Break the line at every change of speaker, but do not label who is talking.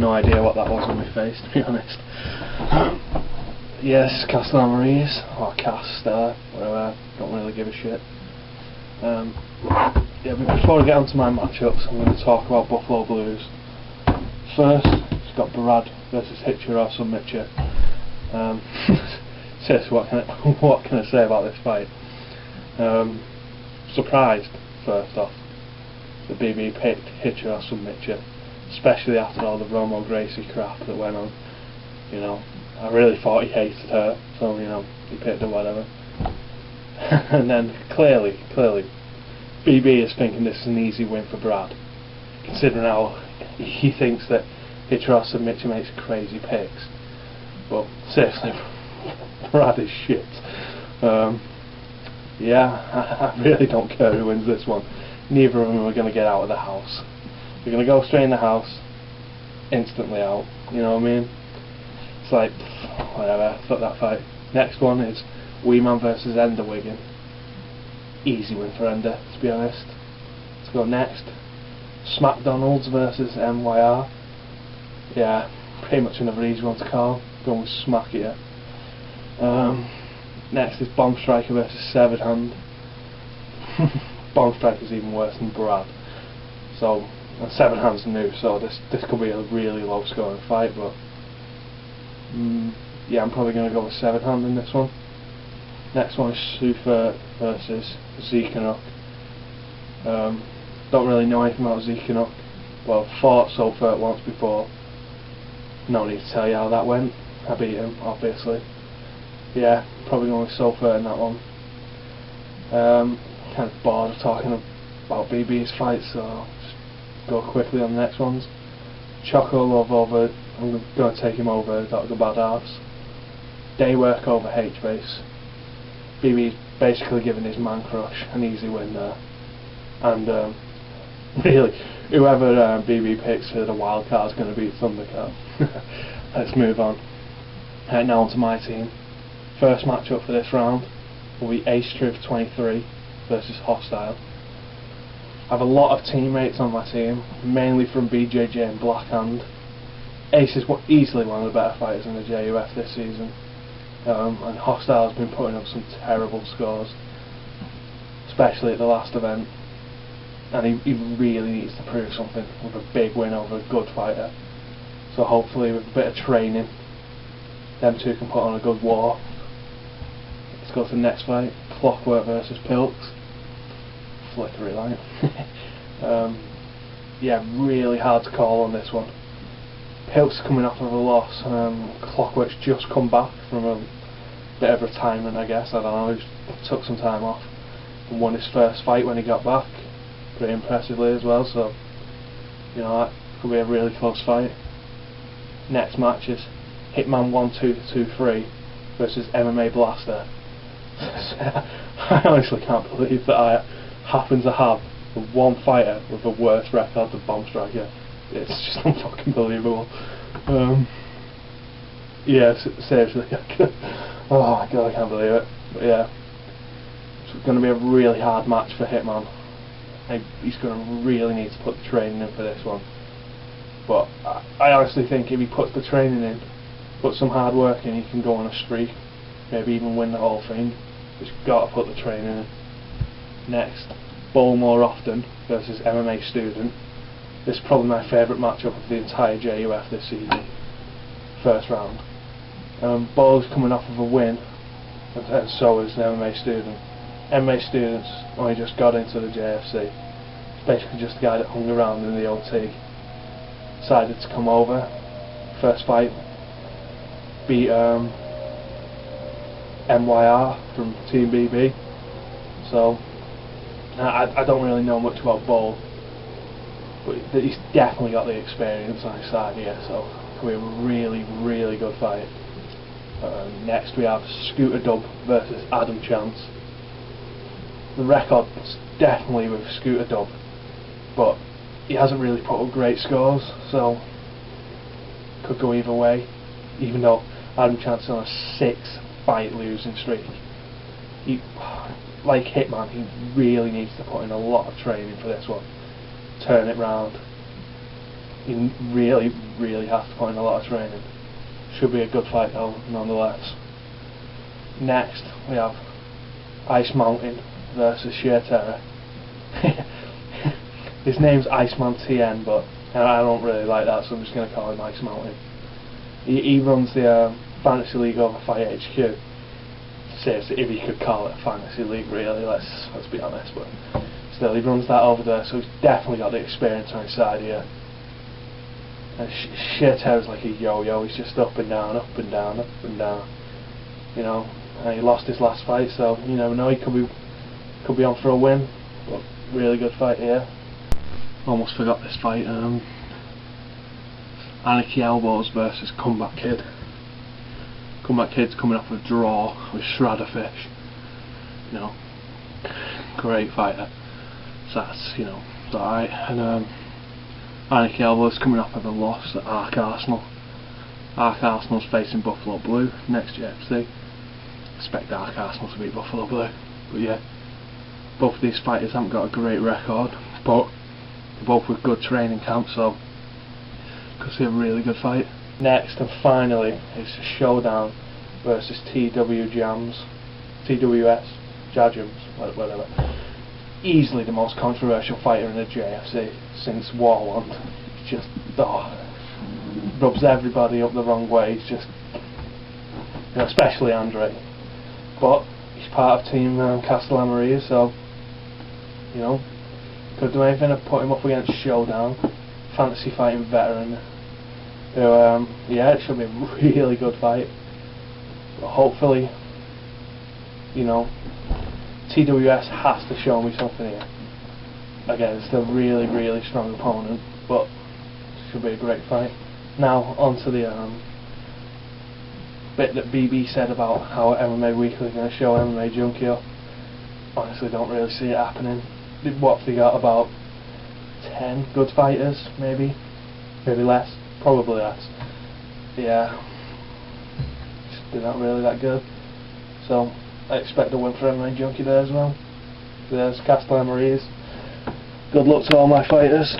no idea what that was on my face, to be honest. Yes, Castellammarese, or Castella, whatever, don't really give a shit. Yeah, but before I get on to my matchups, I'm going to talk about Buffalo Blues. First, it's got Brad versus Hitcher or Submitcher. Seriously, what can I say about this fight? Surprised, first off, that BB picked Hitcher or Submitcher, especially after all the Romo Gracie crap that went on. You know, I really thought he hated her, so you know, he picked her whatever. And then clearly, BB is thinking this is an easy win for Brad, considering how he thinks that Hitcher or Submitcher makes crazy picks. But seriously, Brad is shit. Yeah, I really don't care who wins this one. Neither of them are going to get out of the house. They're going to go straight in the house, instantly out. You know what I mean? It's like, whatever, fuck that fight. Next one is Weeman versus Ender Wigan. Easy win for Ender, to be honest. Let's go next. SmackDonald's versus MYR. Yeah, pretty much another easy one to call. Going with Smack here. Next is Bomb Striker versus Severed Hand. Bomb Striker's even worse than Brad. So, and Severed Hand's new, so this could be a really low scoring fight, but yeah, I'm probably going to go with Severed Hand in this one. Next one is Sufa versus Zekanuk. Don't really know anything about Zekanuk. Well, fought Sofa once before. No need to tell you how that went. I beat him, obviously. Yeah, probably going with Sofa in that one. Kind of bored of talking about BB's fights, so I'll just go quickly on the next ones. Choco Love over, I'm going to take him over Dr. Badass. Daywork over H-Base. BB's basically giving his man crush an easy win there. And really, whoever BB picks for the wild card is going to beat Thundercat. Let's move on. Now on to my team. First matchup for this round will be Ace Truth 23 versus Hostile. I have a lot of teammates on my team, mainly from BJJ and Blackhand. Ace is easily one of the better fighters in the JUF this season. And Hostile has been putting up some terrible scores, especially at the last event, and he really needs to prove something with a big win over a good fighter. So hopefully with a bit of training, them two can put on a good war. Let's go to the next fight, Clockwork versus Pilks. Flickery light. Yeah, really hard to call on this one. Pilks coming off of a loss. Clockwork's just come back from a bit of retirement, I guess. I don't know. He took some time off and won his first fight when he got back, pretty impressively as well. So, you know, that could be a really close fight. Next match is Hitman 1223 versus MMA Blaster. I honestly can't believe that I happen to have the one fighter with a worse record than Bomb Striker. It's just unfucking believable. Yeah, seriously. Oh my god, I can't believe it. But yeah, it's going to be a really hard match for Hitman. He's going to really need to put the training in for this one. But I honestly think if he puts the training in, puts some hard work in, he can go on a streak. Maybe even win the whole thing. Just got to put the training in. Next, Bowl More Often versus MMA Student. This is probably my favourite matchup of the entire JUF this season. First round. Bowl's coming off of a win, and so is the MMA Student. MMA Student's only just got into the JFC. It's basically just a guy that hung around in the OT. Decided to come over. First fight, beat MYR from Team BB. So I don't really know much about Bowl, but he's definitely got the experience on his side here, so it could be a really, really good fight. Next we have Scooter Dub versus Adam Chance. The record's definitely with Scooter Dub, but he hasn't really put up great scores, so could go either way, even though Adam Chance is on a 6-fight losing streak. He, like Hitman, he really needs to put in a lot of training for this one. Turn it round. He really, really have to put in a lot of training. Should be a good fight though, nonetheless. Next we have Ice Mountain versus Sheer Terror. His name's Iceman TN, but I don't really like that, so I'm just going to call him Ice Mountain. He runs the Fantasy League over Fight HQ. Seriously, if you could call it a Fantasy League, really, let's be honest, but still, he runs that over there, so he's definitely got the experience on his side here. And Sheer Terror's like a yo-yo, he's just up and down, up and down, up and down. You know, and he lost his last fight, so you never know, he could be on for a win, but really good fight here. Almost forgot this fight. Anarchy Elbows versus Comeback Kid. Comeback Kid's coming off a draw with Shredderfish. You know, great fighter. So that's, you know, it's alright. And Anarchy Elbows coming off of a loss at Ark Arsenal. Ark Arsenal's facing Buffalo Blue next UFC. Expect Ark Arsenal to beat Buffalo Blue, but yeah, both of these fighters haven't got a great record, but they're both with good training camp, so could see a really good fight. Next and finally is Showdown versus TWS Jajums, whatever. Easily the most controversial fighter in the JFC since Warwant. It's just rubs everybody up the wrong way. It's just, you know, especially Andre. But he's part of Team Castellammarese, so you know, could do anything to put him up against Showdown, fantasy fighting veteran. Who, yeah, it should be a really good fight. But hopefully, you know, TWS has to show me something here. Again, it's a really, really strong opponent, but it should be a great fight. Now, onto the bit that BB said about how MMA Weekly is going to show MMA Junkie up. Honestly, don't really see it happening. What have they got, about 10 good fighters, maybe less, probably less. Yeah, they're not really that good. So I expect a win for MMA Junkie there as well. There's Castellammarese. Good luck to all my fighters.